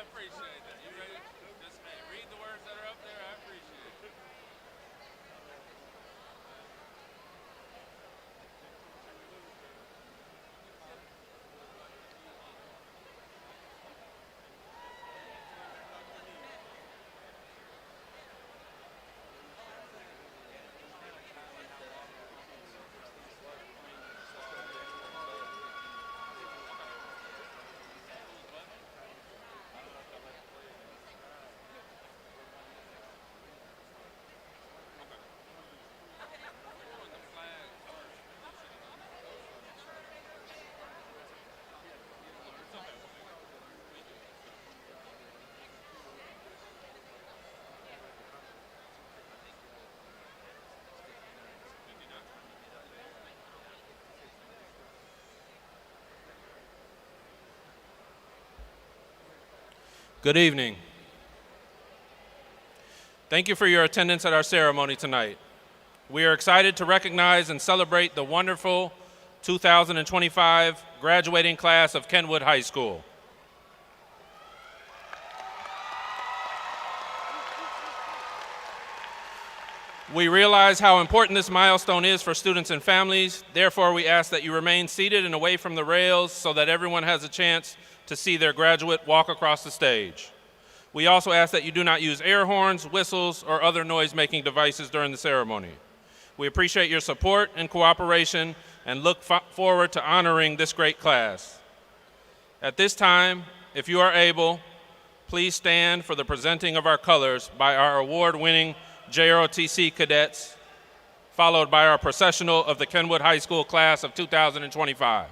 I appreciate that. You ready? Just read the words that are up there. I appreciate it. Good evening. Thank you for your attendance at our ceremony tonight. We are excited to recognize and celebrate the wonderful 2025 graduating class of Kenwood High School. We realize how important this milestone is for students and families. Therefore, we ask that you remain seated and away from the rails so that everyone has a chance to see their graduate walk across the stage. We also ask that you do not use air horns, whistles, or other noise-making devices during the ceremony. We appreciate your support and cooperation and look forward to honoring this great class. At this time, if you are able, please stand for the presenting of our colors by our award-winning JROTC cadets, followed by our processional of the Kenwood High School class of 2025.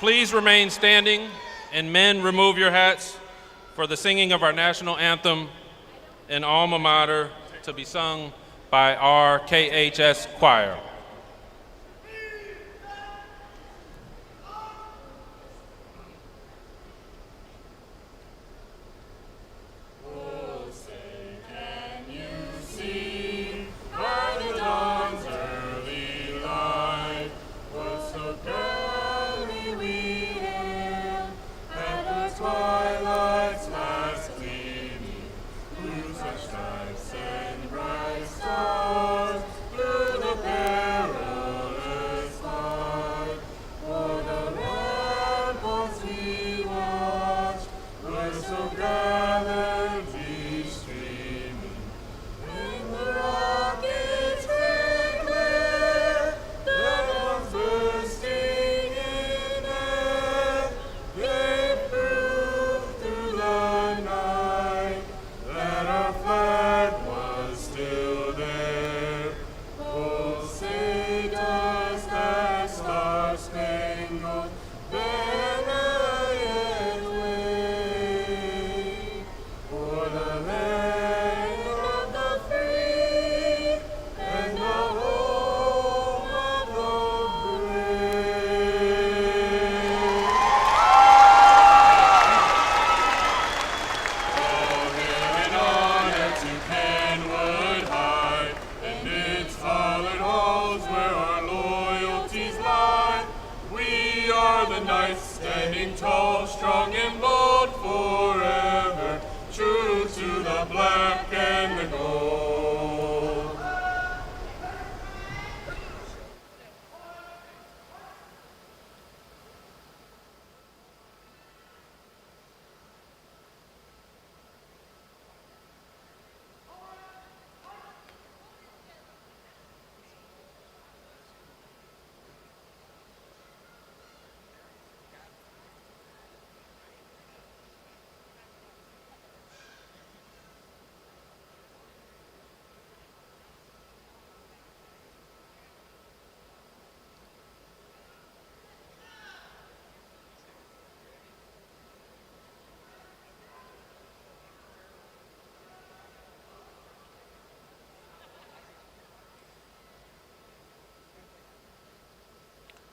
Please remain standing, and men, remove your hats for the singing of our national anthem in alma mater to be sung by our KHS choir. Through the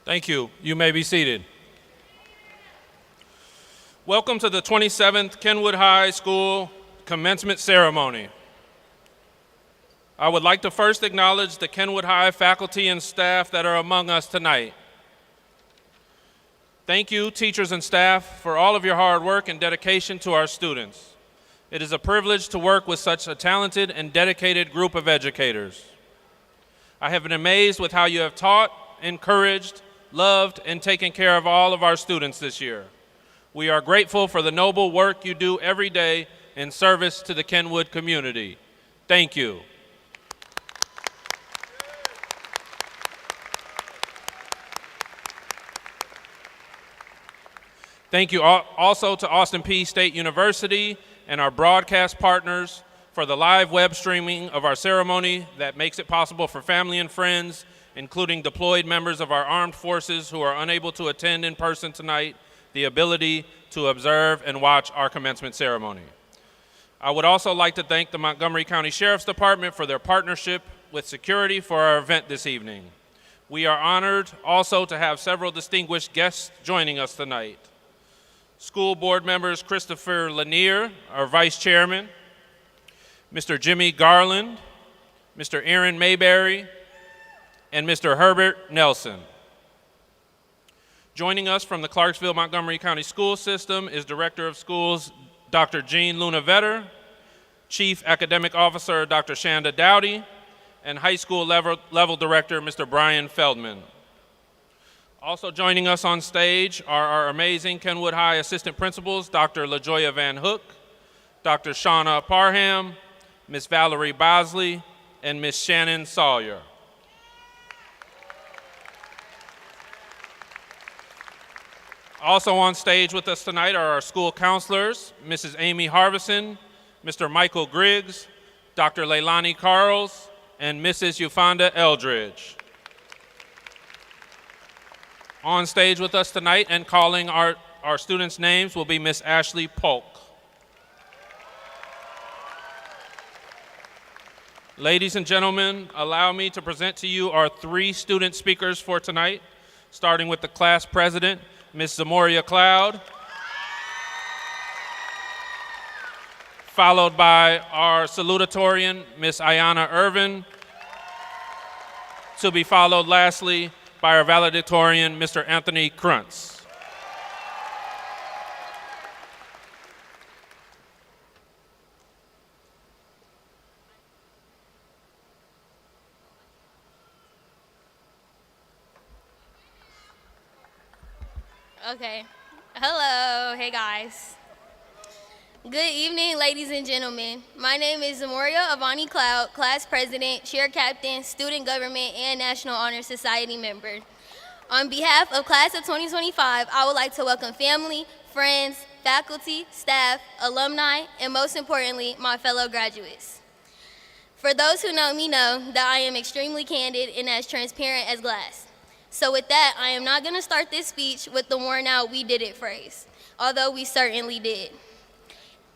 Thank you. You may be seated. Welcome to the 27th Kenwood High School Commencement Ceremony. I would like to first acknowledge the Kenwood High faculty and staff that are among us tonight. Thank you, teachers and staff, for all of your hard work and dedication to our students. It is a privilege to work with such a talented and dedicated group of educators. I have been amazed with how you have taught, encouraged, loved, and taken care of all of our students this year. We are grateful for the noble work you do every day in service to the Kenwood community. Thank you. Thank you also to Austin Peay State University and our broadcast partners for the live web streaming of our ceremony that makes it possible for family and friends, including deployed members of our armed forces who are unable to attend in person tonight, the ability to observe and watch our commencement ceremony. I would also like to thank the Montgomery County Sheriff's Department for their partnership with security for our event this evening. We are honored also to have several distinguished guests joining us tonight. School board members Christopher Lanier, our vice chairman, Mr. Jimmy Garland, Mr. Aaron Mayberry, and Mr. Herbert Nelson. Joining us from the Clarksville-Montgomery County School System is Director of Schools, Dr. Jean Luna-Vetter, Chief Academic Officer, Dr. Shanda Dowdy, and High School level Director, Mr. Brian Feldman. Also joining us on stage are our amazing Kenwood High Assistant Principals, Dr. LaJoya Van Hook, Dr. Shauna Parham, Ms. Valerie Bosley, and Ms. Shannon Sawyer. Also on stage with us tonight are our school counselors, Mrs. Amy Harvison, Mr. Michael Griggs, Dr. Leilani Carls, and Mrs. Eufonda Eldridge. On stage with us tonight and calling our students' names will be Miss Ashley Polk. Ladies and gentlemen, allow me to present to you our 3 student speakers for tonight, starting with the class president, Ms. Zamoria Cloud, followed by our salutatorian, Ms. Ayana Irvin, to be followed lastly by our valedictorian, Mr. Anthony Kruntz. Okay. Hello. Hey, guys. Good evening, ladies and gentlemen. My name is Zamoria Avani Cloud, class president, chair captain, student government, and National Honor Society member. On behalf of class of 2025, I would like to welcome family, friends, faculty, staff, alumni, and most importantly, my fellow graduates. For those who know me know that I am extremely candid and as transparent as glass. So with that, I am not going to start this speech with the worn out "we did it" phrase, although we certainly did.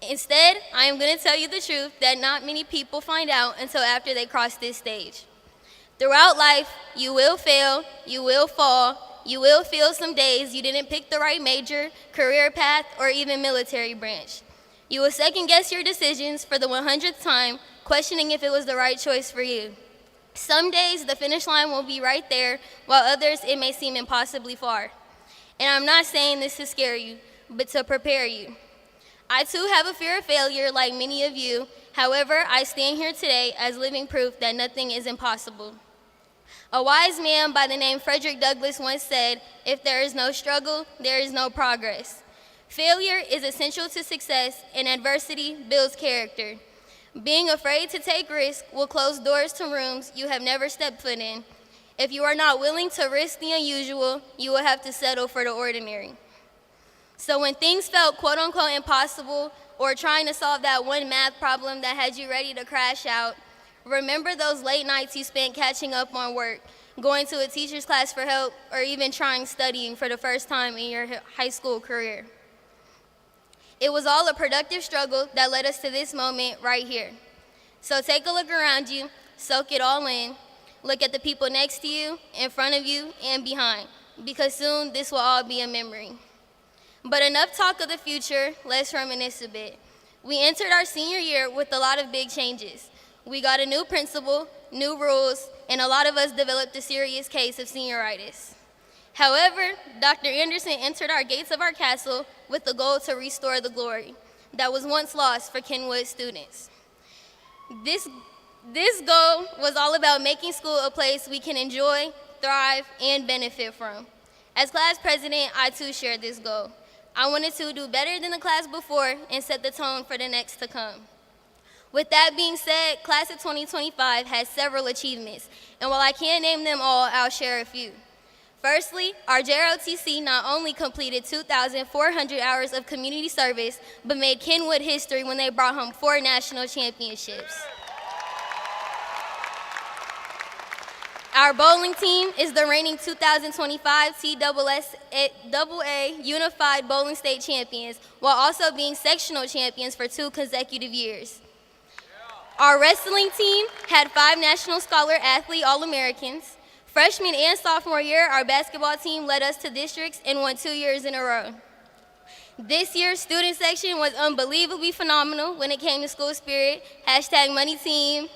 Instead, I am going to tell you the truth that not many people find out until after they cross this stage. Throughout life, you will fail, you will fall, you will feel some days you didn't pick the right major, career path, or even military branch. You will second guess your decisions for the 100th time, questioning if it was the right choice for you. Some days the finish line will be right there, while others it may seem impossibly far. And I'm not saying this to scare you, but to prepare you. I too have a fear of failure like many of you. However, I stand here today as living proof that nothing is impossible. A wise man by the name Frederick Douglass once said, "If there is no struggle, there is no progress." Failure is essential to success, and adversity builds character. Being afraid to take risks will close doors to rooms you have never stepped foot in. If you are not willing to risk the unusual, you will have to settle for the ordinary. So when things felt quote unquote impossible, or trying to solve that one math problem that had you ready to crash out, remember those late nights you spent catching up on work, going to a teacher's class for help, or even trying studying for the first time in your high school career. It was all a productive struggle that led us to this moment right here. So take a look around you, soak it all in, look at the people next to you, in front of you, and behind. because soon this will all be a memory. But enough talk of the future, let's reminisce a bit. We entered our senior year with a lot of big changes. We got a new principal, new rules, and a lot of us developed a serious case of senioritis. However, Dr. Anderson entered our gates of our castle with the goal to restore the glory that was once lost for Kenwood students. This goal was all about making school a place we can enjoy, thrive, and benefit from. As class president, I too shared this goal. I wanted to do better than the class before and set the tone for the next to come. With that being said, class of 2025 has several achievements, and while I can't name them all, I'll share a few. Firstly, our JROTC not only completed 2,400 hours of community service, but made Kenwood history when they brought home 4 national championships. Our bowling team is the reigning 2025 TSSAA Unified Bowling State Champions, while also being sectional champions for 2 consecutive years. Our wrestling team had 5 National Scholar Athlete All-Americans. Freshman and sophomore year, our basketball team led us to districts and won 2 years in a row. This year's student section was unbelievably phenomenal when it came to school spirit, #MoneyTeam.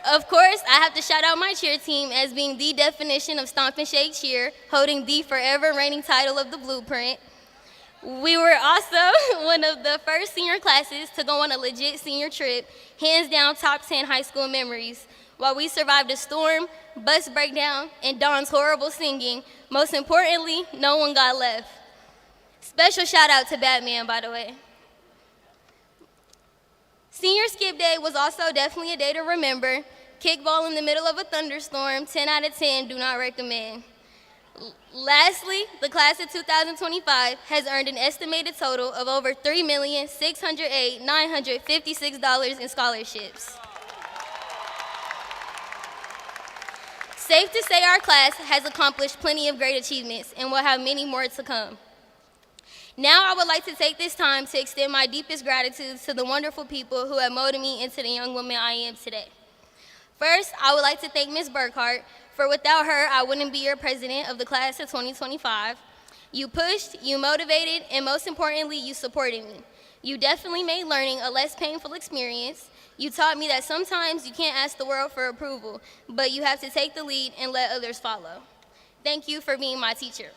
Of course, I have to shout out my cheer team as being the definition of stomp and shake cheer, holding the forever reigning title of the Blueprint. We were also one of the first senior classes to go on a legit senior trip, hands down top 10 high school memories. While we survived a storm, bus breakdown, and Dawn's horrible singing, most importantly, no one got left. Special shout out to Batman, by the way. Senior skip day was also definitely a day to remember. Kickball in the middle of a thunderstorm, 10 out of 10, do not recommend. Lastly, the class of 2025 has earned an estimated total of over $3,608,956 in scholarships. Safe to say our class has accomplished plenty of great achievements and will have many more to come. Now I would like to take this time to extend my deepest gratitude to the wonderful people who have molded me into the young woman I am today. First, I would like to thank Ms. Burkhart, for without her, I wouldn't be your president of the class of 2025. You pushed, you motivated, and most importantly, you supported me. You definitely made learning a less painful experience. You taught me that sometimes you can't ask the world for approval, but you have to take the lead and let others follow. Thank you for being my teacher.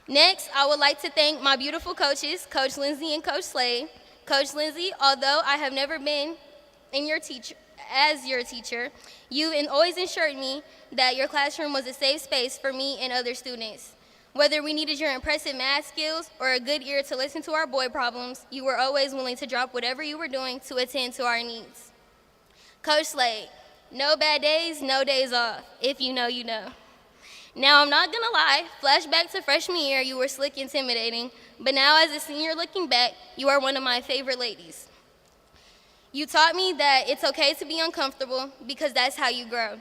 Next, I would like to thank my beautiful coaches, Coach Lindsay and Coach Slade. Coach Lindsay, although I have never been your teacher, you always ensured me that your classroom was a safe space for me and other students. Whether we needed your impressive math skills or a good ear to listen to our boy problems, you were always willing to drop whatever you were doing to attend to our needs. Coach Slade, no bad days, no days off. If you know, you know. Now, I'm not gonna lie, flashback to freshman year, you were slick, intimidating, but now as a senior looking back, you are one of my favorite ladies. You taught me that it's okay to be uncomfortable because that's how you grow.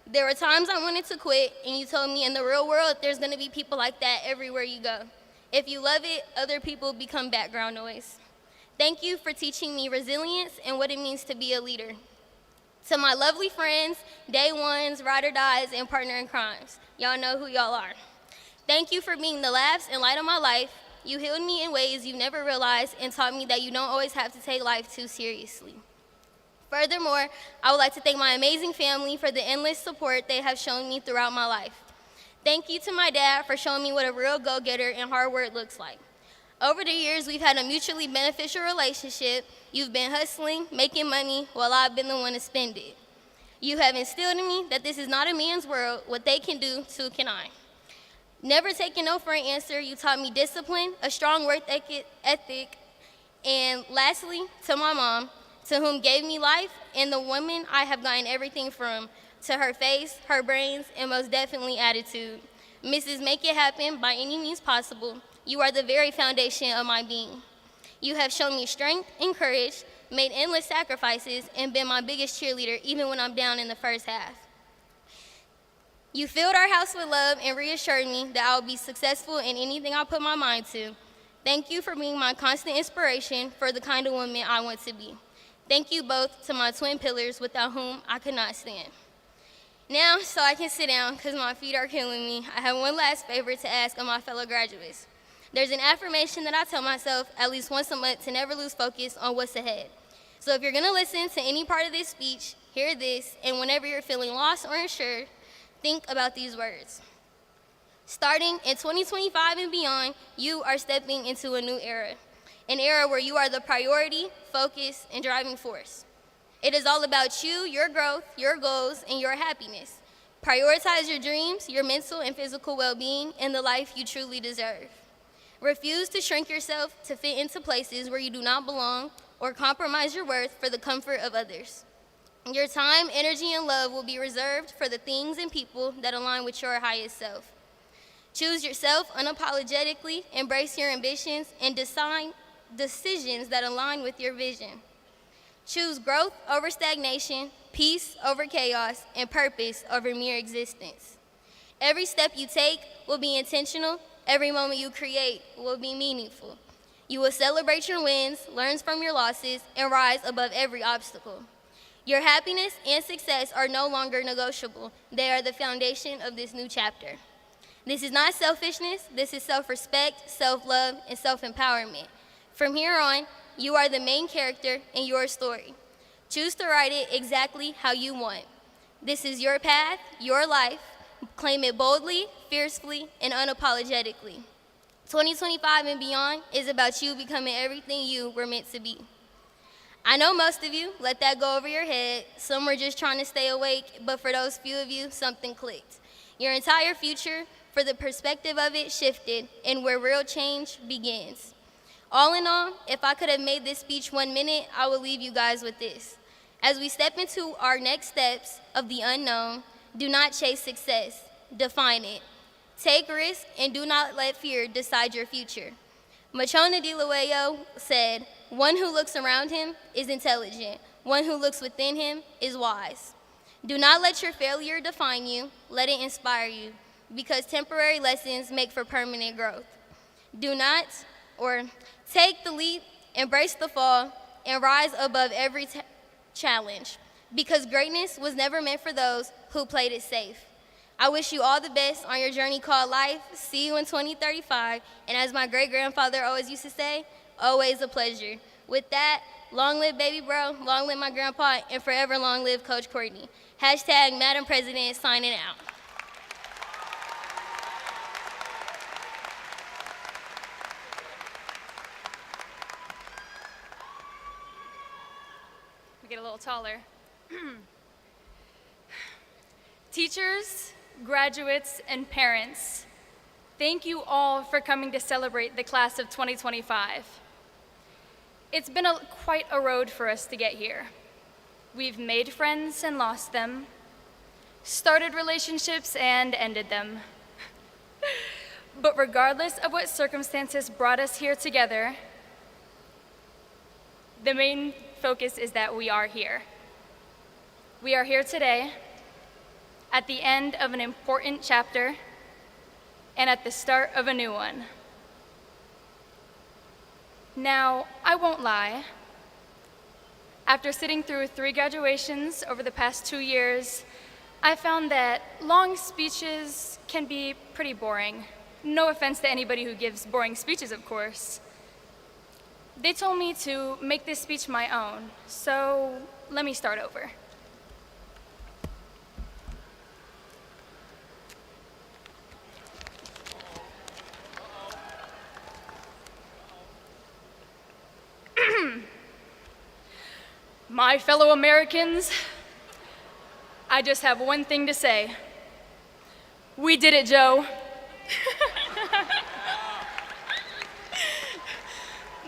There were times I wanted to quit, and you told me in the real world, there's gonna be people like that everywhere you go. If you love it, other people become background noise. Thank you for teaching me resilience and what it means to be a leader. To my lovely friends, day ones, ride or dies, and partner in crimes, y'all know who y'all are. Thank you for being the laughs and light of my life. You healed me in ways you've never realized and taught me that you don't always have to take life too seriously. Furthermore, I would like to thank my amazing family for the endless support they have shown me throughout my life. Thank you to my dad for showing me what a real go-getter and hard work looks like. Over the years, we've had a mutually beneficial relationship. You've been hustling, making money, while I've been the one to spend it. You have instilled in me that this is not a man's world. What they can do, too can I. Never taking no for an answer, you taught me discipline, a strong work ethic, and lastly, to my mom, to whom gave me life and the woman I have gotten everything from, to her face, her brains, and most definitely attitude. Mrs. Make It Happen by any means possible. You are the very foundation of my being. You have shown me strength and courage, made endless sacrifices, and been my biggest cheerleader even when I'm down in the first half. You filled our house with love and reassured me that I will be successful in anything I put my mind to. Thank you for being my constant inspiration for the kind of woman I want to be. Thank you both to my twin pillars without whom I could not stand. Now, so I can sit down because my feet are killing me, I have one last favor to ask of my fellow graduates. There's an affirmation that I tell myself at least once a month to never lose focus on what's ahead. So if you're going to listen to any part of this speech, hear this, and whenever you're feeling lost or unsure, think about these words. Starting in 2025 and beyond, you are stepping into a new era, an era where you are the priority, focus, and driving force. It is all about you, your growth, your goals, and your happiness. Prioritize your dreams, your mental and physical well-being, and the life you truly deserve. Refuse to shrink yourself to fit into places where you do not belong or compromise your worth for the comfort of others. Your time, energy, and love will be reserved for the things and people that align with your highest self. Choose yourself unapologetically, embrace your ambitions, and decide decisions that align with your vision. Choose growth over stagnation, peace over chaos, and purpose over mere existence. Every step you take will be intentional. Every moment you create will be meaningful. You will celebrate your wins, learn from your losses, and rise above every obstacle. Your happiness and success are no longer negotiable. They are the foundation of this new chapter. This is not selfishness. This is self-respect, self-love, and self-empowerment. From here on, you are the main character in your story. Choose to write it exactly how you want. This is your path, your life. Claim it boldly, fiercely, and unapologetically. 2025 and beyond is about you becoming everything you were meant to be. I know most of you let that go over your head. Some were just trying to stay awake, but for those few of you, something clicked. Your entire future, for the perspective of it, shifted, and where real change begins. All in all, if I could have made this speech 1 minute, I would leave you guys with this. As we step into our next steps of the unknown, do not chase success, define it. Take risk and do not let fear decide your future. Machona Di Luello said, "One who looks around him is intelligent. One who looks within him is wise." Do not let your failure define you. Let it inspire you, because temporary lessons make for permanent growth. Take the leap, embrace the fall, and rise above every challenge, because greatness was never meant for those who played it safe. I wish you all the best on your journey called life. See you in 2035, and as my great-grandfather always used to say, always a pleasure. With that, long live baby bro, long live my grandpa, and forever long live Coach Courtney. Hashtag Madam President signing out. Get a little taller. Teachers, graduates, and parents, thank you all for coming to celebrate the class of 2025. It's been quite a road for us to get here. We've made friends and lost them, started relationships and ended them. But regardless of what circumstances brought us here together, the main focus is that we are here. We are here today at the end of an important chapter and at the start of a new one. Now, I won't lie. After sitting through 3 graduations over the past 2 years, I found that long speeches can be pretty boring. No offense to anybody who gives boring speeches, of course. They told me to make this speech my own, so let me start over. My fellow Americans, I just have one thing to say. We did it, Joe.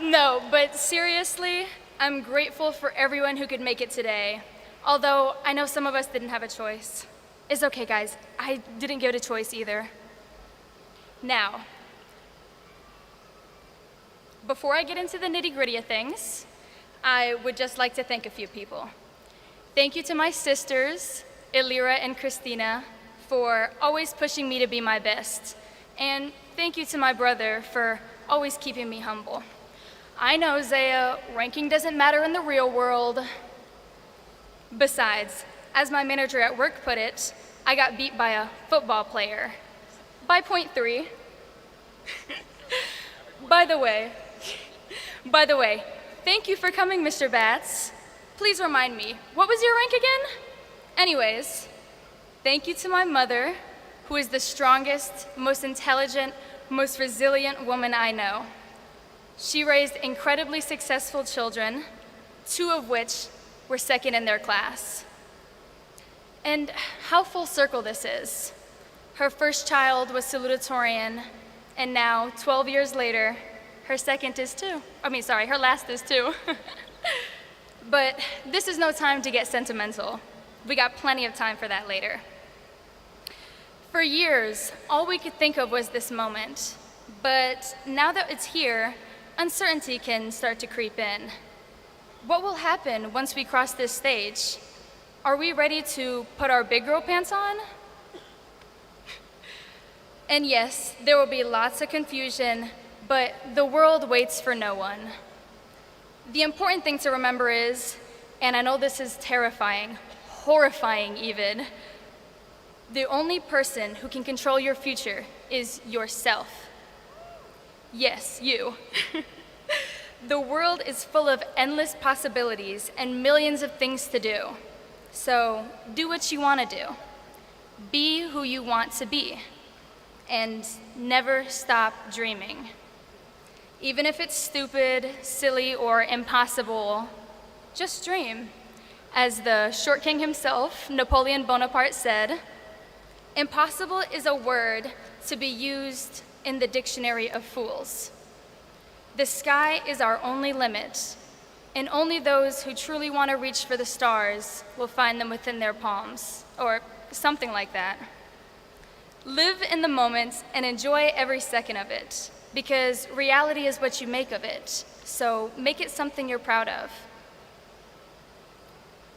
No, but seriously, I'm grateful for everyone who could make it today. Although I know some of us didn't have a choice. It's okay, guys. I didn't give it a choice either. Now, before I get into the nitty-gritty of things, I would just like to thank a few people. Thank you to my sisters, Elira and Christina, for always pushing me to be my best. And thank you to my brother for always keeping me humble. I know, Zaya, ranking doesn't matter in the real world. Besides, as my manager at work put it, I got beat by a football player by .3. By the way, thank you for coming, Mr. Batts. Please remind me, what was your rank again? Anyways, thank you to my mother, who is the strongest, most intelligent, most resilient woman I know. She raised incredibly successful children, 2 of which were second in their class. And how full circle this is. Her first child was Salutatorian, and now, 12 years later, her last is too. But this is no time to get sentimental. We got plenty of time for that later. For years, all we could think of was this moment. But now that it's here, uncertainty can start to creep in. What will happen once we cross this stage? Are we ready to put our big girl pants on? And yes, there will be lots of confusion, but the world waits for no one. The important thing to remember is, and I know this is terrifying, horrifying even, the only person who can control your future is yourself. Yes, you. The world is full of endless possibilities and millions of things to do. So do what you want to do. Be who you want to be. And never stop dreaming. Even if it's stupid, silly, or impossible, just dream. As the short king himself, Napoleon Bonaparte, said, "Impossible is a word to be used in the dictionary of fools." The sky is our only limit, and only those who truly want to reach for the stars will find them within their palms, or something like that. Live in the moment and enjoy every second of it, because reality is what you make of it, so make it something you're proud of.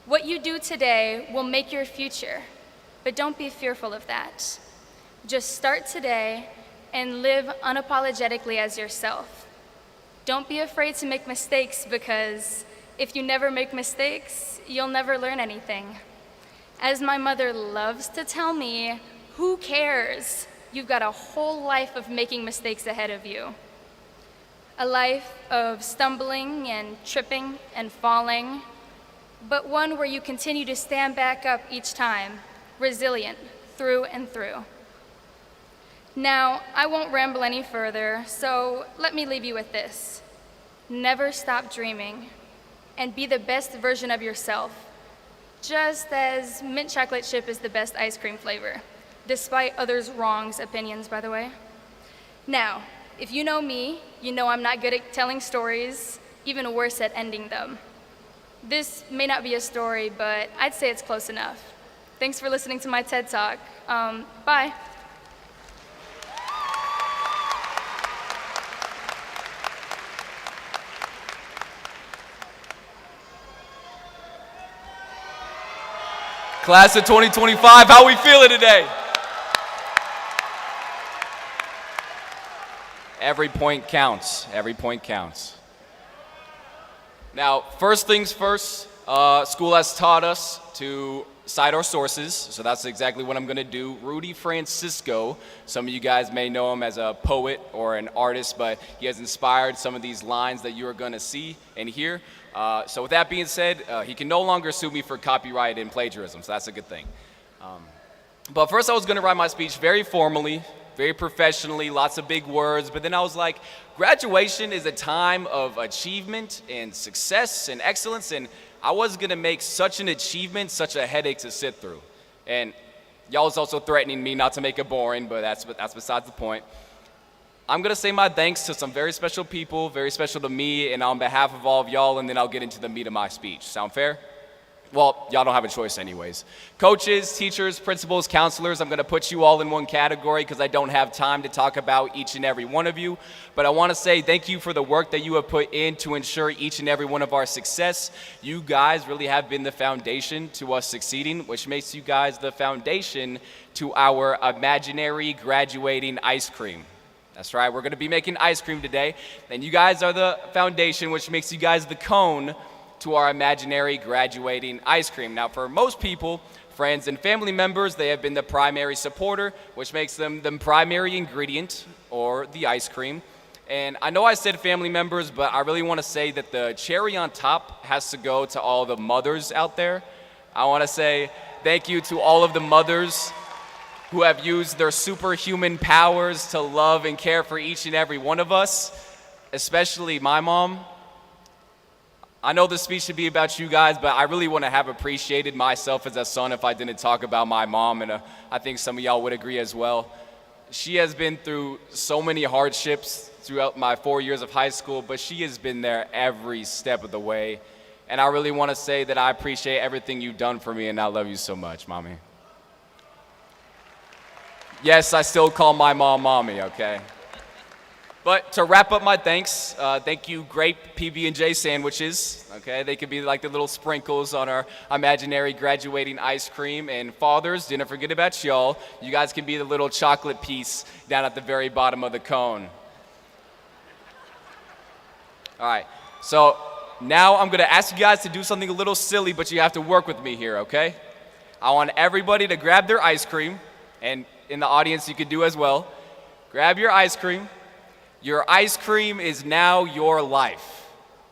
What you do today will make your future, but don't be fearful of that. Just start today and live unapologetically as yourself. Don't be afraid to make mistakes, because if you never make mistakes, you'll never learn anything. As my mother loves to tell me, who cares? You've got a whole life of making mistakes ahead of you. A life of stumbling and tripping and falling, but one where you continue to stand back up each time, resilient through and through. Now, I won't ramble any further, so let me leave you with this. Never stop dreaming, and be the best version of yourself, just as mint chocolate chip is the best ice cream flavor, despite others' wrongs opinions, by the way. Now, if you know me, you know I'm not good at telling stories, even worse at ending them. This may not be a story, but I'd say it's close enough. Thanks for listening to my TED Talk. Bye. Class of 2025, how we feeling today? Every point counts. Every point counts. Now, first things first, school has taught us to cite our sources, so that's exactly what I'm going to do. Rudy Francisco, some of you guys may know him as a poet or an artist, but he has inspired some of these lines that you are going to see and hear. So with that being said, he can no longer sue me for copyright and plagiarism, so that's a good thing. But first I was going to write my speech very formally, very professionally, lots of big words, but then I was like, graduation is a time of achievement and success and excellence, and I wasn't going to make such an achievement such a headache to sit through. And y'all was also threatening me not to make it boring, but that's besides the point. I'm going to say my thanks to some very special people, very special to me, and on behalf of all of y'all, and then I'll get into the meat of my speech. Sound fair? Well, y'all don't have a choice anyways. Coaches, teachers, principals, counselors, I'm going to put you all in one category because I don't have time to talk about each and every one of you. But I want to say thank you for the work that you have put in to ensure each and every one of our success. You guys really have been the foundation to us succeeding, which makes you guys the foundation to our imaginary graduating ice cream. That's right, we're going to be making ice cream today. And you guys are the foundation, which makes you guys the cone to our imaginary graduating ice cream. Now, for most people, friends and family members, they have been the primary supporter, which makes them the primary ingredient, or the ice cream. And I know I said family members, but I really want to say that the cherry on top has to go to all the mothers out there. I want to say thank you to all of the mothers who have used their superhuman powers to love and care for each and every one of us, especially my mom. I know this speech should be about you guys, but I really want to have appreciated myself as a son if I didn't talk about my mom, and I think some of y'all would agree as well. She has been through so many hardships throughout my 4 years of high school, but she has been there every step of the way. And I really want to say that I appreciate everything you've done for me, and I love you so much, Mommy. Yes, I still call my mom Mommy, okay? But to wrap up my thanks, thank you grape PB&J sandwiches, okay? They could be like the little sprinkles on our imaginary graduating ice cream. And fathers, didn't forget about y'all. You guys can be the little chocolate piece down at the very bottom of the cone. All right, so now I'm gonna ask you guys to do something a little silly, but you have to work with me here, okay? I want everybody to grab their ice cream, and in the audience you can do as well. Grab your ice cream. Your ice cream is now your life.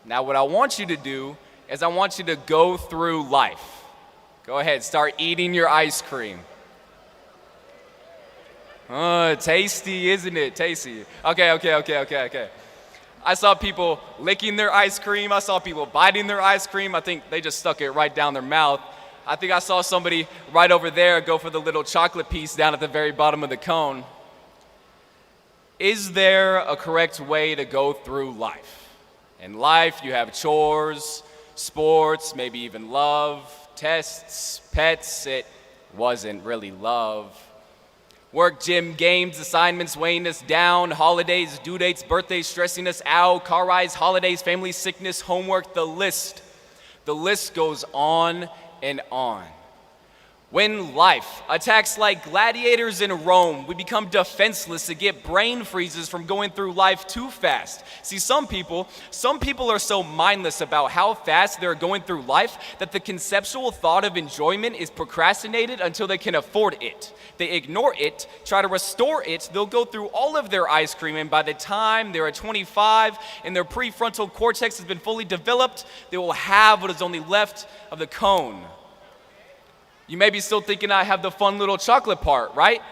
Now what I want you to do is I want you to go through life. Go ahead, start eating your ice cream. Tasty, isn't it? Tasty. Okay. I saw people licking their ice cream. I saw people biting their ice cream. I think they just stuck it right down their mouth. I think I saw somebody right over there go for the little chocolate piece down at the very bottom of the cone. Is there a correct way to go through life? In life, you have chores, sports, maybe even love, tests, pets. It wasn't really love. Work, gym, games, assignments weighing us down, holidays, due dates, birthdays stressing us out, car rides, holidays, family sickness, homework, the list goes on and on. When life attacks like gladiators in Rome, we become defenseless to get brain freezes from going through life too fast. See, some people are so mindless about how fast they're going through life that the conceptual thought of enjoyment is procrastinated until they can afford it. They ignore it, try to restore it, they'll go through all of their ice cream, and by the time they're at 25 and their prefrontal cortex has been fully developed, they will have what is only left of the cone. You may be still thinking I have the fun little chocolate part, right?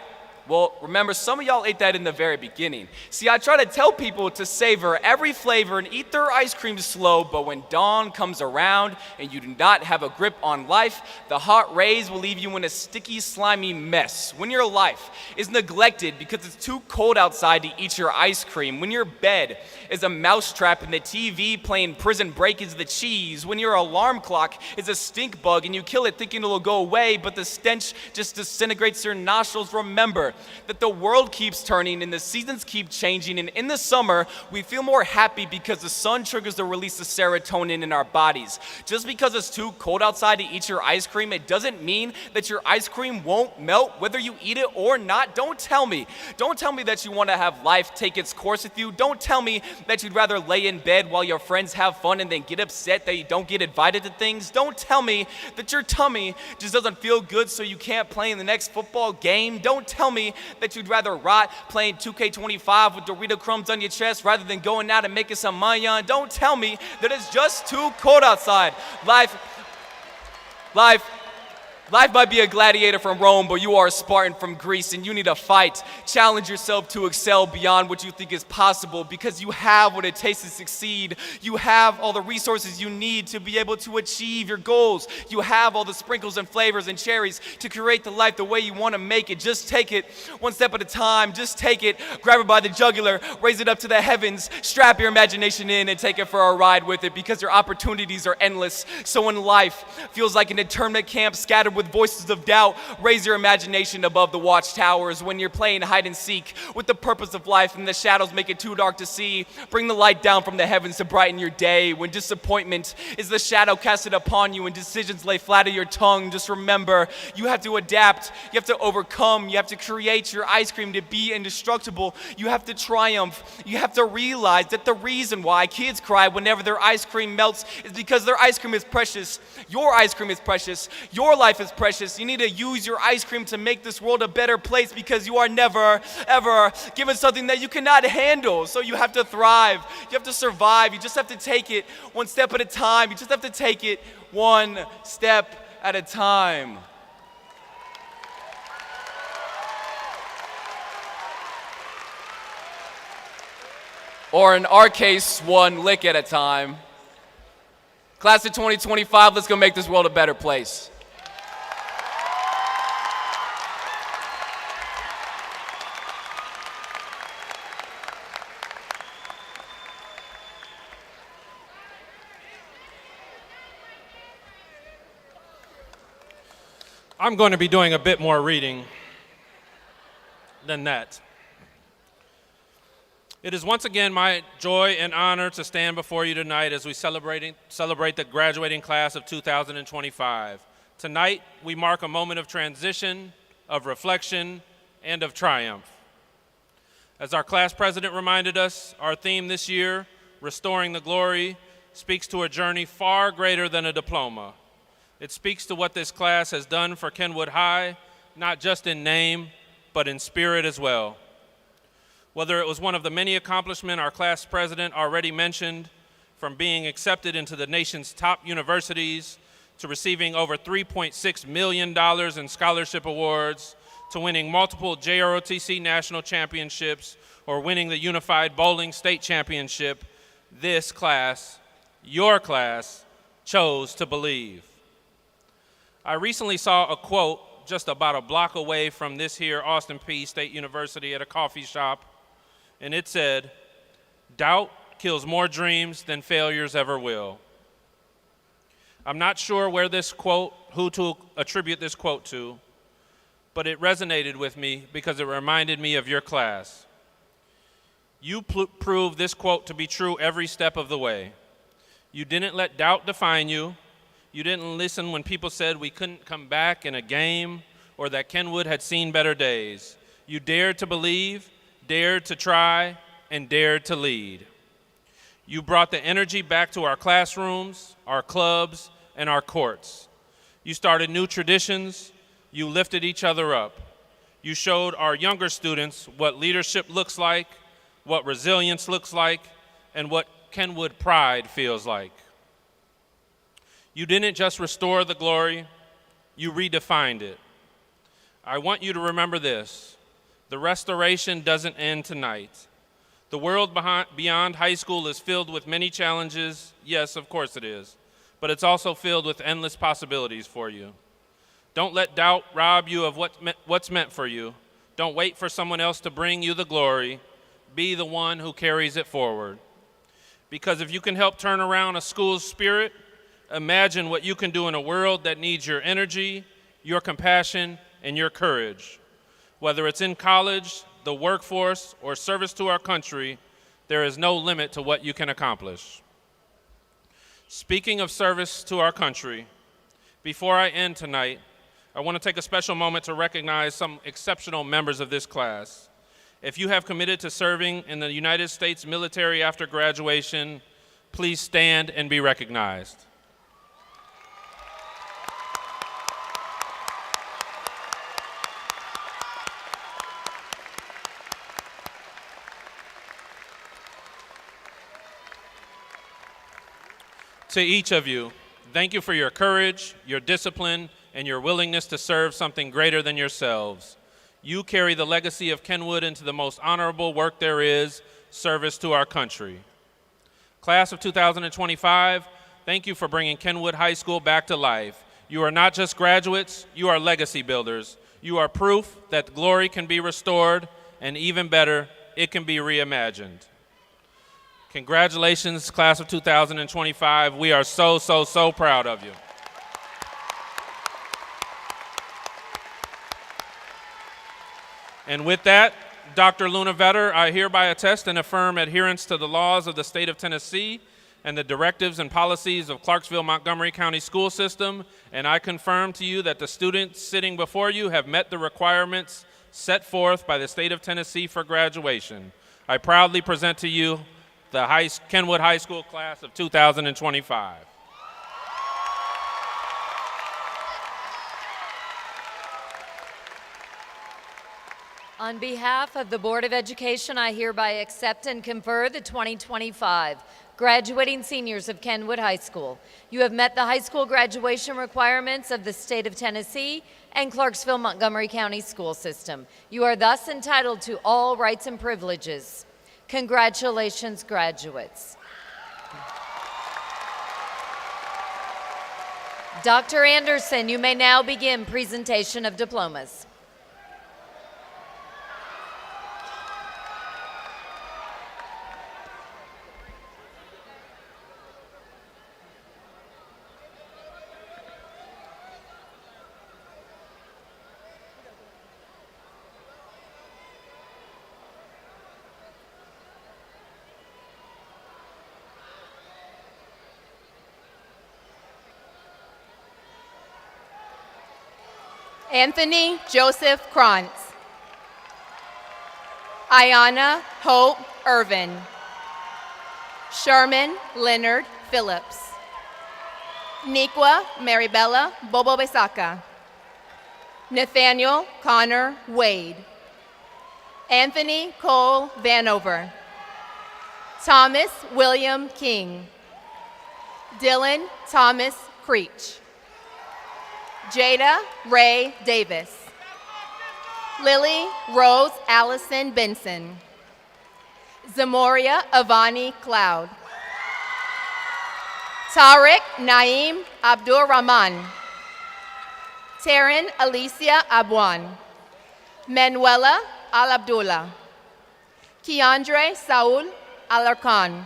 Well, remember, some of y'all ate that in the very beginning. See, I try to tell people to savor every flavor and eat their ice cream slow, but when dawn comes around and you do not have a grip on life, the hot rays will leave you in a sticky, slimy mess. When your life is neglected because it's too cold outside to eat your ice cream, when your bed is a mousetrap and the TV playing Prison Break is the cheese, when your alarm clock is a stink bug and you kill it thinking it'll go away, but the stench just disintegrates your nostrils, remember that the world keeps turning and the seasons keep changing, and in the summer we feel more happy because the sun triggers the release of serotonin in our bodies. Just because it's too cold outside to eat your ice cream, it doesn't mean that your ice cream won't melt whether you eat it or not. Don't tell me that you want to have life take its course with you. Don't tell me that you'd rather lay in bed while your friends have fun and then get upset that you don't get invited to things. Don't tell me that your tummy just doesn't feel good so you can't play in the next football game. Don't tell me that you'd rather rot playing 2K25 with Dorito crumbs on your chest rather than going out and making some money on. Don't tell me that it's just too cold outside. Life might be a gladiator from Rome, but you are a Spartan from Greece, and you need to fight. Challenge yourself to excel beyond what you think is possible, because you have what it takes to succeed. You have all the resources you need to be able to achieve your goals. You have all the sprinkles and flavors and cherries to create the life the way you want to make it. Just take it one step at a time. Just take it, grab it by the jugular, raise it up to the heavens, strap your imagination in and take it for a ride with it, because your opportunities are endless. So when life feels like an internment camp scattered with voices of doubt, raise your imagination above the watchtowers. When you're playing hide and seek with the purpose of life and the shadows make it too dark to see, bring the light down from the heavens to brighten your day. When disappointment is the shadow casted upon you and decisions lay flat at your tongue, just remember, you have to adapt, you have to overcome, you have to create your ice cream to be indestructible. You have to triumph. You have to realize that the reason why kids cry whenever their ice cream melts is because their ice cream is precious. Your ice cream is precious. Your life is that's precious. You need to use your ice cream to make this world a better place because you are never, ever given something that you cannot handle. So you have to thrive. You have to survive. You just have to take it one step at a time. You just have to take it one step at a time. Or in our case, one lick at a time. Class of 2025, let's go make this world a better place. I'm going to be doing a bit more reading than that. It is once again my joy and honor to stand before you tonight as we celebrate the graduating class of 2025. Tonight, we mark a moment of transition, of reflection, and of triumph. As our class president reminded us, our theme this year, Restoring the Glory, speaks to a journey far greater than a diploma. It speaks to what this class has done for Kenwood High, not just in name, but in spirit as well. Whether it was one of the many accomplishments our class president already mentioned, from being accepted into the nation's top universities, to receiving over $3.6 million in scholarship awards, to winning multiple JROTC national championships, or winning the Unified Bowling State Championship, this class, your class, chose to believe. I recently saw a quote just about a block away from this here Austin Peay State University at a coffee shop, and it said, "Doubt kills more dreams than failures ever will." I'm not sure who to attribute this quote to, but it resonated with me because it reminded me of your class. You proved this quote to be true every step of the way. You didn't let doubt define you. You didn't listen when people said we couldn't come back in a game or that Kenwood had seen better days. You dared to believe, dared to try, and dared to lead. You brought the energy back to our classrooms, our clubs, and our courts. You started new traditions. You lifted each other up. You showed our younger students what leadership looks like, what resilience looks like, and what Kenwood pride feels like. You didn't just restore the glory, you redefined it. I want you to remember this. The restoration doesn't end tonight. The world beyond high school is filled with many challenges. Yes, of course it is. But it's also filled with endless possibilities for you. Don't let doubt rob you of what's meant for you. Don't wait for someone else to bring you the glory. Be the one who carries it forward. Because if you can help turn around a school's spirit, imagine what you can do in a world that needs your energy, your compassion, and your courage. Whether it's in college, the workforce, or service to our country, there is no limit to what you can accomplish. Speaking of service to our country, before I end tonight, I want to take a special moment to recognize some exceptional members of this class. If you have committed to serving in the United States military after graduation, please stand and be recognized. To each of you, thank you for your courage, your discipline, and your willingness to serve something greater than yourselves. You carry the legacy of Kenwood into the most honorable work there is, service to our country. Class of 2025, thank you for bringing Kenwood High School back to life. You are not just graduates, you are legacy builders. You are proof that glory can be restored, and even better, it can be reimagined. Congratulations, class of 2025. We are so, so, so proud of you. And with that, Dr. Luna Vetter, I hereby attest and affirm adherence to the laws of the state of Tennessee and the directives and policies of Clarksville-Montgomery County School System, and I confirm to you that the students sitting before you have met the requirements set forth by the state of Tennessee for graduation. I proudly present to you the Kenwood High School class of 2025. On behalf of the Board of Education, I hereby accept and confer the 2025 graduating seniors of Kenwood High School. You have met the high school graduation requirements of the state of Tennessee and Clarksville-Montgomery County school system. You are thus entitled to all rights and privileges. Congratulations, graduates. Dr. Anderson, you may now begin presentation of diplomas. Anthony Joseph Krantz. Ayana Hope Irvin. Sherman Leonard Phillips. Nikwa Maribella Bobo Besaka. Nathaniel Connor Wade. Anthony Cole Vanover. Thomas William King. Dylan Thomas Creech. Jada Ray Davis. Lily Rose Allison Benson. Zamoria Avani Cloud. Tariq Naim Abdur Rahman. Taryn Alicia Abwan. Manuela Al Abdullah. Keandre Saul Alarcon.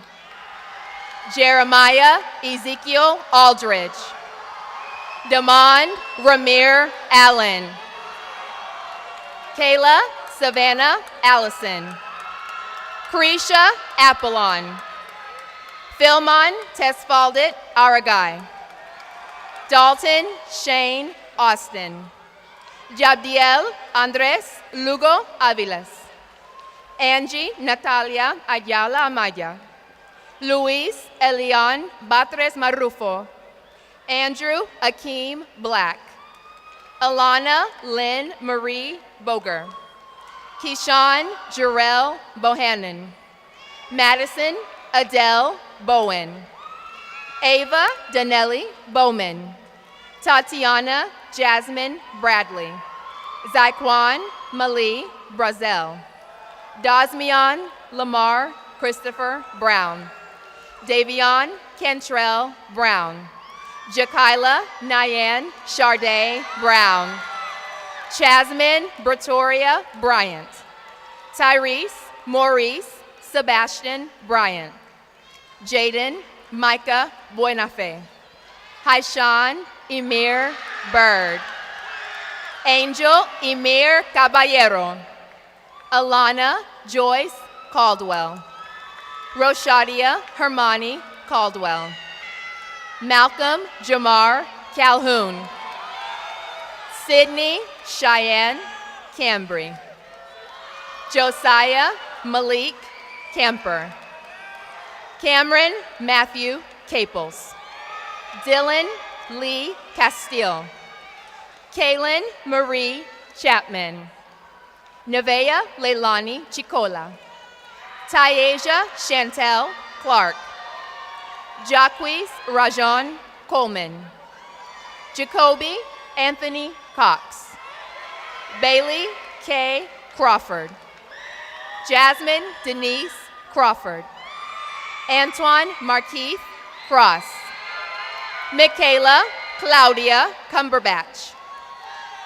Jeremiah Ezekiel Aldridge. Damond Ramir Allen. Kayla Savannah Allison. Carisha Apollon. Philmon Tesfaldit Aragai. Dalton Shane Austin. Jabdiel Andres Lugo Aviles. Angie Natalia Ayala Amaya. Luis Elian Batres Marrufo. Andrew Akeem Black. Alana Lynn Marie Boger. Keyshawn Jarrell Bohannon. Madison Adele Bowen. Ava Danelli Bowman. Tatiana Jasmine Bradley. Zyquan Mali Brazel. Dasmian Lamar Christopher Brown. Davion Cantrell Brown. Jakila Nyan Charday Brown. Chasmin Bratoria Bryant. Tyrese Maurice Sebastian Bryant. Jaden Micah Buenafe. Haishan Emir Bird. Angel Emir Caballero. Alana Joyce Caldwell. Roshadia Hermione Caldwell. Malcolm Jamar Calhoun. Sydney Cheyenne Cambry. Josiah Malik Kemper. Cameron Matthew Caples. Dylan Lee Castile. Kaylin Marie Chapman. Nevea Leilani Chicola. Tyasia Chantel Clark. Jacques Rajon Coleman. Jacoby Anthony Cox. Bailey K. Crawford. Jasmine Denise Crawford. Antoine Markeith Cross. Michaela Claudia Cumberbatch.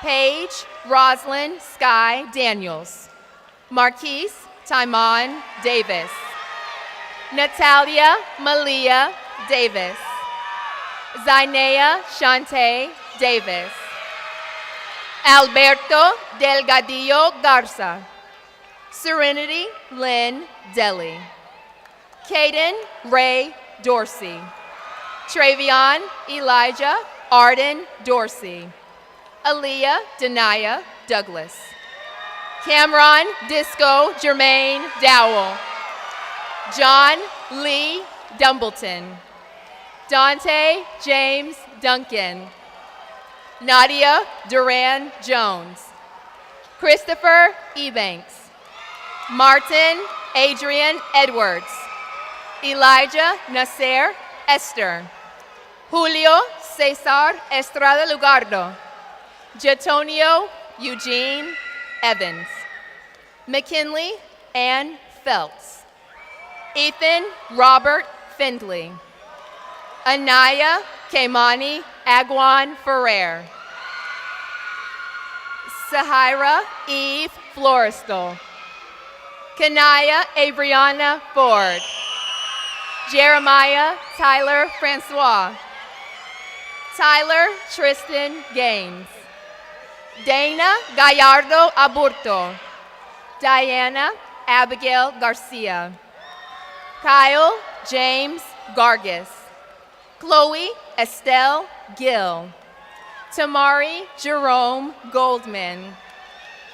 Paige Roslyn Sky Daniels. Marquise Timon Davis. Natalia Malia Davis. Zainea Shante Davis. Alberto Delgadillo Garza. Serenity Lynn Deli. Caden Ray Dorsey. Travion Elijah Arden Dorsey. Aaliyah Denaya Douglas. Cameron Disco Jermaine Dowell. John Lee Dumbleton. Dante James Duncan. Nadia Duran Jones. Christopher Ebanks. Martin Adrian Edwards. Elijah Nasser Esther. Julio Cesar Estrada Lugardo. Jetonio Eugene Evans. McKinley Ann Phelps. Ethan Robert Findley. Anaya Keimani Aguan Ferrer. Sahira Eve Florestal. Kanaya Abriana Ford. Jeremiah Tyler Francois. Tyler Tristan Gaines. Dana Gallardo Aburto. Diana Abigail Garcia. Kyle James Gargis. Chloe Estelle Gill. Tamari Jerome Goldman.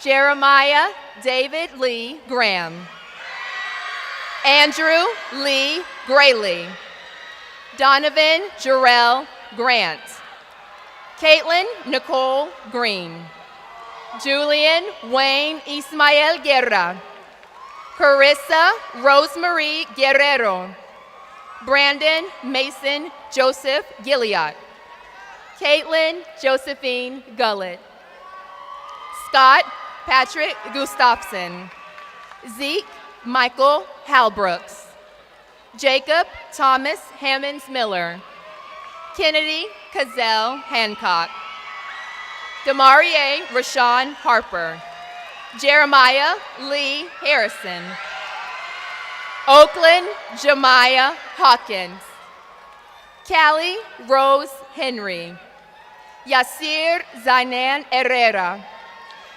Jeremiah David Lee Graham. Andrew Lee Grayley. Donovan Jarrell Grant. Caitlin Nicole Green. Julian Wayne Ismael Guerra. Carissa Rosemarie Guerrero. Brandon Mason Joseph Gilliot. Caitlin Josephine Gullett. Scott Patrick Gustafson. Zeke Michael Halbrooks. Jacob Thomas Hammonds Miller. Kennedy Cazell Hancock. Demarie Rashawn Harper. Jeremiah Lee Harrison. Oakland Jemiah Hawkins. Callie Rose Henry. Yasir Zainan Herrera.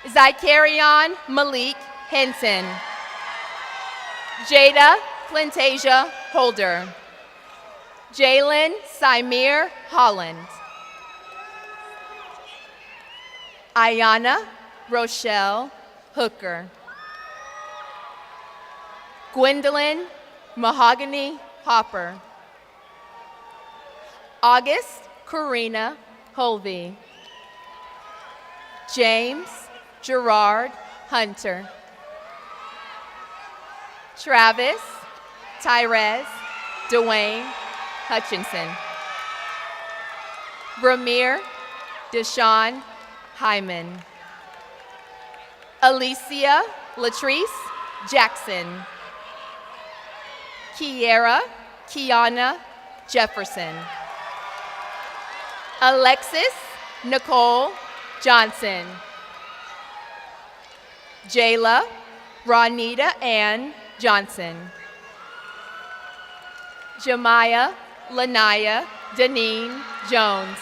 Zykarion Malik Hinton. Jada Plantasia Holder. Jalen Simir Holland. Ayana Rochelle Hooker. Gwendolyn Mahogany Hopper. August Karina Holvey. James Gerard Hunter. Travis Tyrez Dwayne Hutchinson. Ramir Deshaun Hyman. Alicia Latrice Jackson. Kiera Kiana Jefferson. Alexis Nicole Johnson. Jayla Ronita Ann Johnson. Jemiah Lanaya Deneen Jones.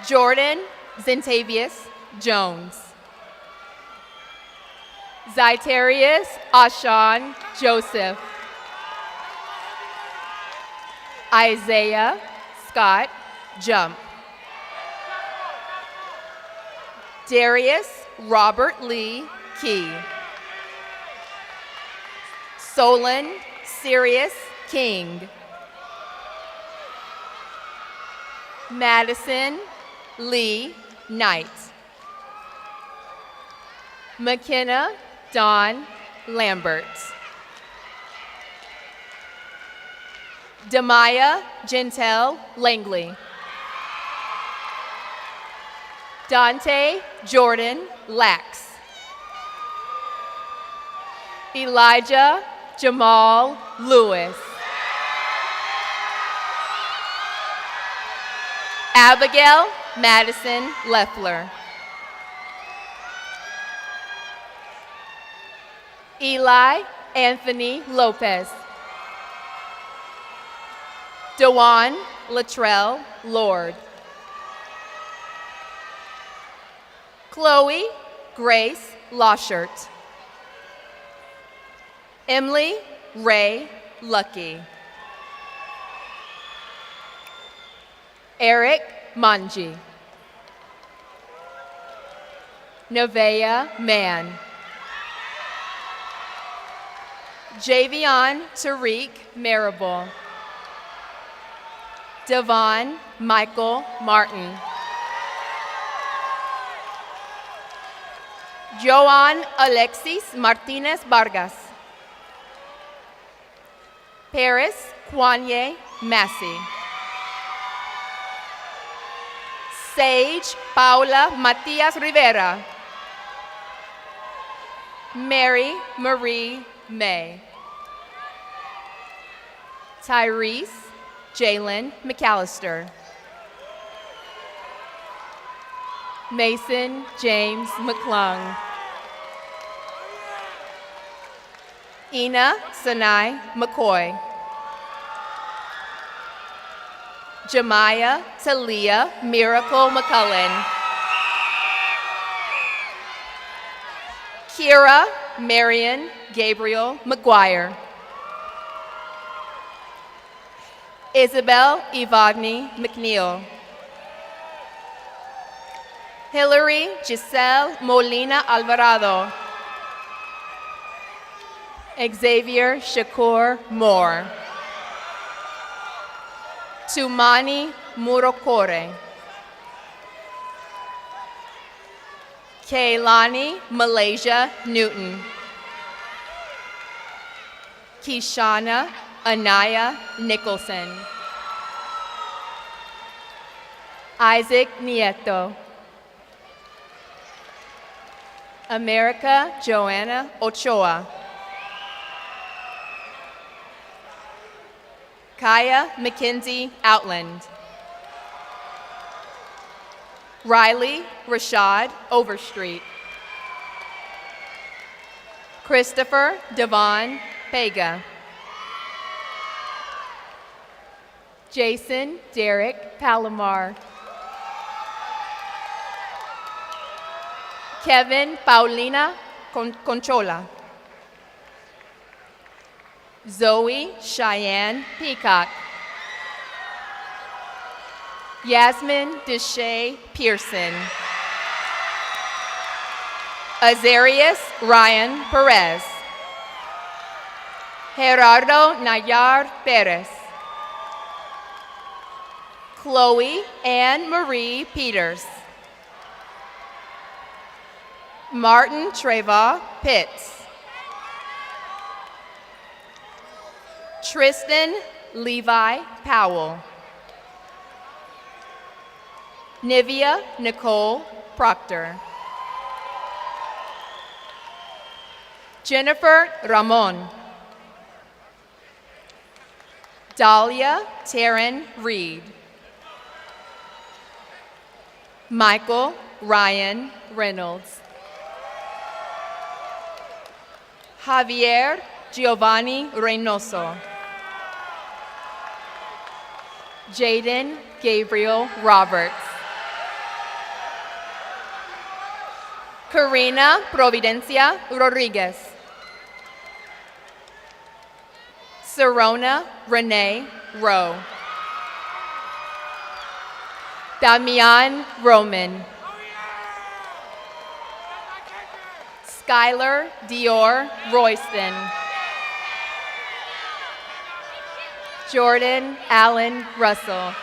Jordan Zentavius Jones. Zyterius Ashan Joseph. Isaiah Scott Jump. Darius Robert Lee Key. Solon Sirius King. Madison Lee Knight. McKenna Dawn Lambert. Demaya Gentel Langley. Dante Jordan Lax. Elijah Jamal Lewis. Abigail Madison Leffler. Eli Anthony Lopez. Dewan Latrell Lord. Chloe Grace Loshert. Emily Ray Lucky. Eric Manji. Nevaeh Mann. Javion Tariq Marable. Devon Michael Martin. Joan Alexis Martinez Vargas. Paris Kwanye Massey. Sage Paula Matias Rivera. Mary Marie May. Tyrese Jalen McAllister. Mason James McClung. Ina Sanai McCoy. Jemiah Talia Miracle McCullen. Kira Marion Gabriel McGuire. Isabel Evagni McNeil. Hillary Giselle Molina Alvarado. Xavier Shakur Moore. Tumani Murokore. Kaylani Malaysia Newton. Kishana Anaya Nicholson. Isaac Nieto. America Joanna Ochoa. Kaya Mackenzie Outland. Riley Rashad Overstreet. Christopher Devon Pega. Jason Derek Palomar. Kevin Paulina Conchola. Zoe Cheyenne Peacock. Yasmin Deshay Pearson. Azarius Ryan Perez. Gerardo Nayar Perez. Chloe Anne Marie Peters. Martin Treva Pitts. Tristan Levi Powell. Nivea Nicole Proctor. Jennifer Ramon. Dahlia Taryn Reed. Michael Ryan Reynolds. Javier Giovanni Reynoso. Jaden Gabriel Roberts. Karina Providencia Rodriguez. Serona Renee Rowe. Damian Roman. Skylar Dior Royston. Jordan Allen Russell.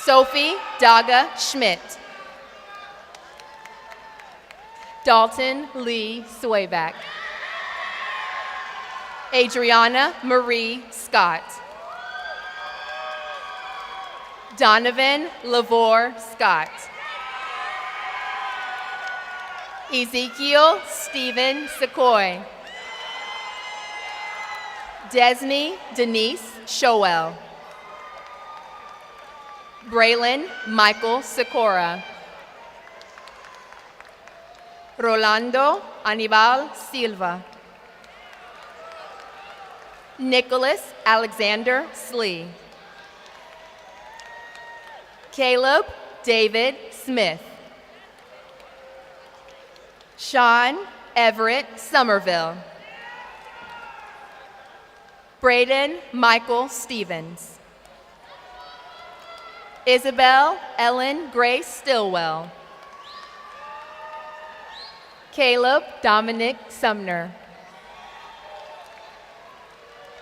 Sophie Daga Schmidt. Dalton Lee Swayback. Adriana Marie Scott. Donovan Lavore Scott. Ezekiel Stephen Secoy. Desney Denise Showell. Braylon Michael Sikora. Rolando Anibal Silva. Nicholas Alexander Slee. Caleb David Smith. Sean Everett Somerville. Braden Michael Stevens. Isabel Ellen Grace Stillwell. Caleb Dominic Sumner.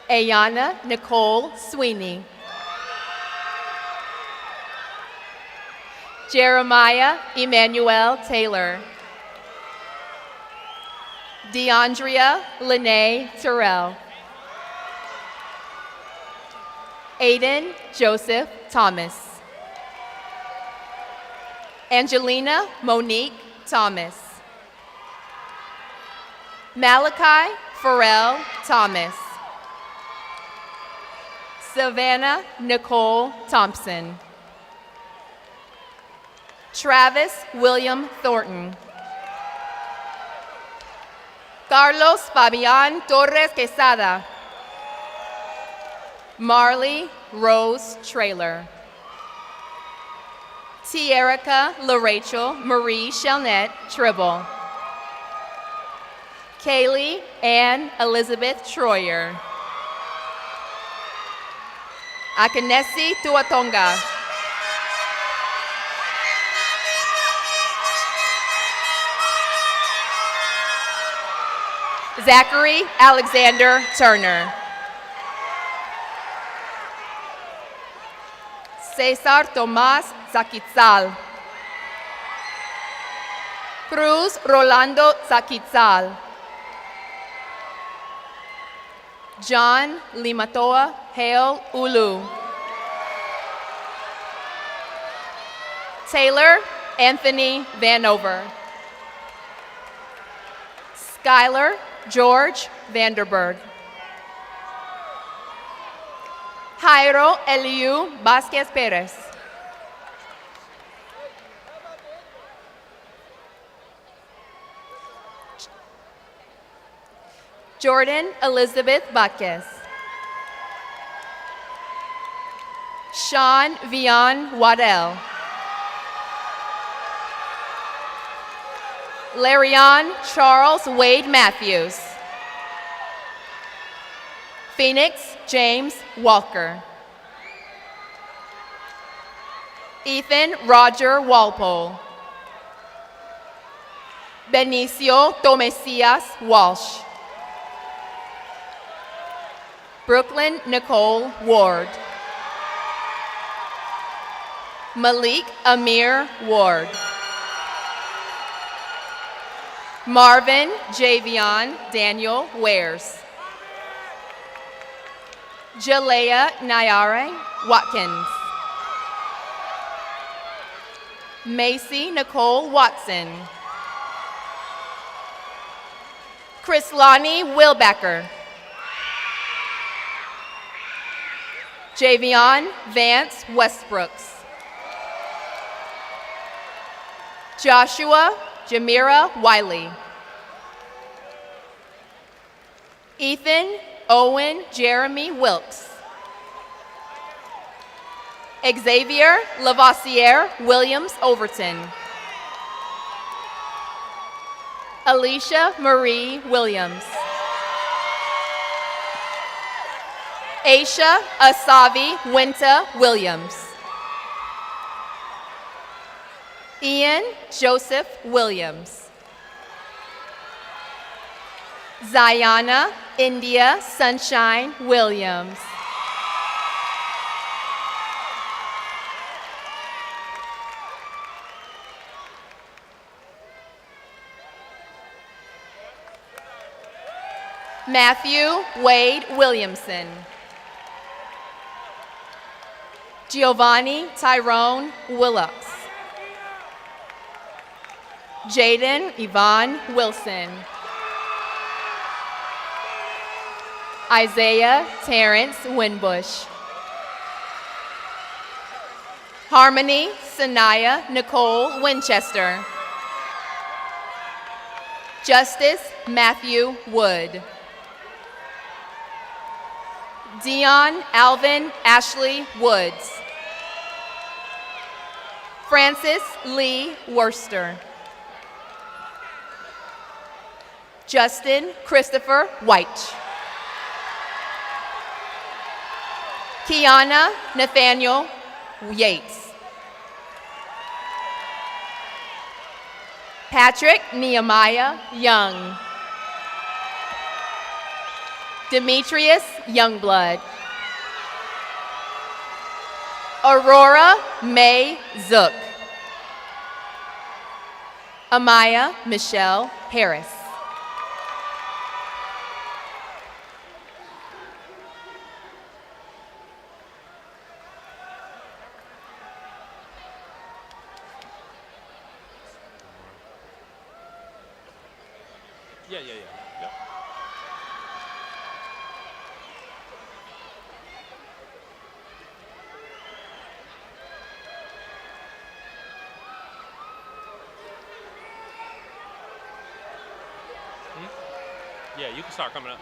Ayana Nicole Sweeney. Jeremiah Emmanuel Taylor. DeAndrea Lene Terrell. Aiden Joseph Thomas. Angelina Monique Thomas. Malachi Pharrell Thomas. Savannah Nicole Thompson. Travis William Thornton. Carlos Fabian Torres Quesada. Marley Rose Traylor. Tierica LaRachel Marie Shelnette Tribble. Kaylee Ann Elizabeth Troyer. Akanesi Tuatonga. Zachary Alexander Turner. Cesar Tomás Zaquitzal. Cruz Rolando Zaquitzal. John Limatoa Hale Ulu. Taylor Anthony Vanover. Skylar George Vanderberg. Jairo Eliu Vasquez Perez. Jordan Elizabeth Vasquez. Sean Vian Waddell. Larion Charles Wade Matthews. Phoenix James Walker. Ethan Roger Walpole. Benicio Tomesias Walsh. Brooklyn Nicole Ward. Malik Amir Ward. Marvin Javion Daniel Wares. Jalea Nayare Watkins. Macy Nicole Watson. Chrislani Wilbecker. Javion Vance Westbrooks. Joshua Jamira Wiley. Ethan Owen Jeremy Wilkes. Xavier Lavoisier Williams Overton. Alicia Marie Williams. Aisha Asavi Winta Williams. Ian Joseph Williams. Zayana India Sunshine Williams. Matthew Wade Williamson. Giovanni Tyrone Willocks. Jaden Yvonne Wilson. Isaiah Terrence Winbush. Harmony Sanaya Nicole Winchester. Justice Matthew Wood. Dion Alvin Ashley Woods. Francis Lee Worcester. Justin Christopher White. Kiana Nathaniel Yates. Patrick Nehemiah Young. Demetrius Youngblood. Aurora May Zook. Amaya Michelle Harris. Yeah. Yep. Yeah, you can start coming up.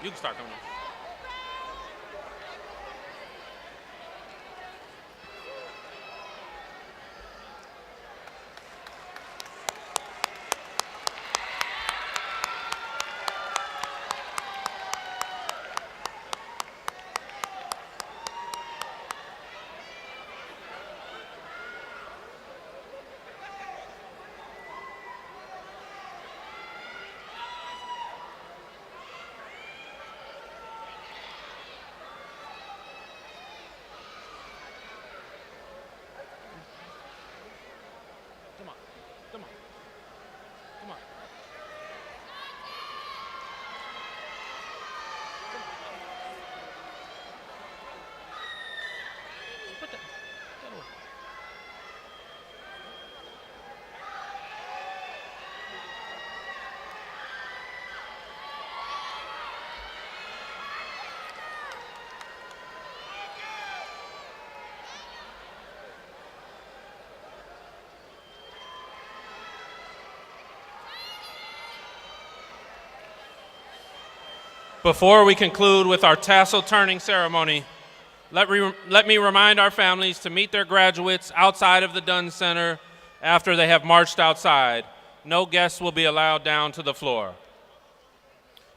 Come on. Put that away. Before we conclude with our tassel turning ceremony, let me remind our families to meet their graduates outside of the Dunn Center after they have marched outside. No guests will be allowed down to the floor.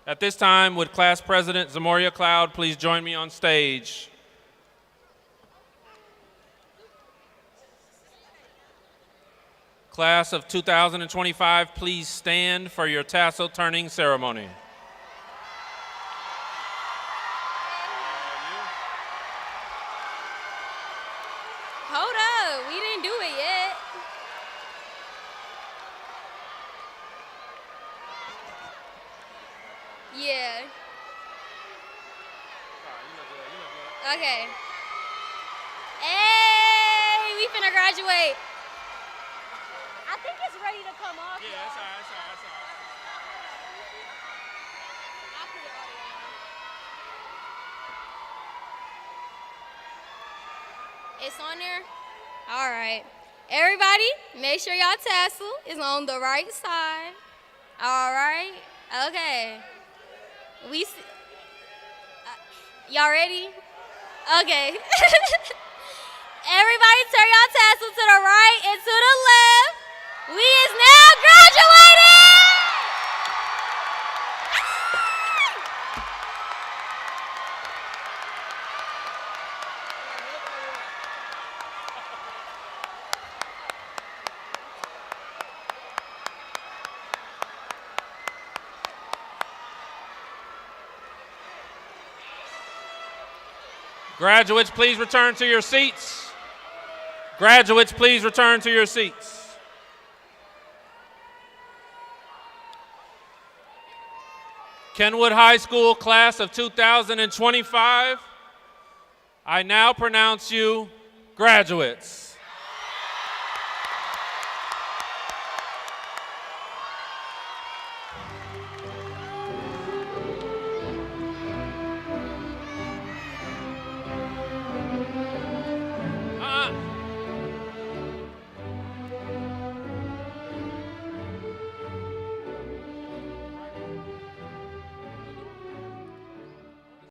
At this time, would Class President Zamoria Cloud please join me on stage? Class of 2025, please stand for your tassel turning ceremony. Hold up, we didn't do it yet. Yeah. Okay. Hey, we finna graduate. I think it's ready to come off. Yeah, it's all right. I'll put it all the way on. It's on there? All right. Everybody, make sure y'all tassel is on the right side. All right? Okay. Y'all ready? Okay. Everybody turn y'all tassel to the right and to the left. We is now graduating! Graduates, please return to your seats. Graduates, please return to your seats. Kenwood High School class of 2025, I now pronounce you graduates.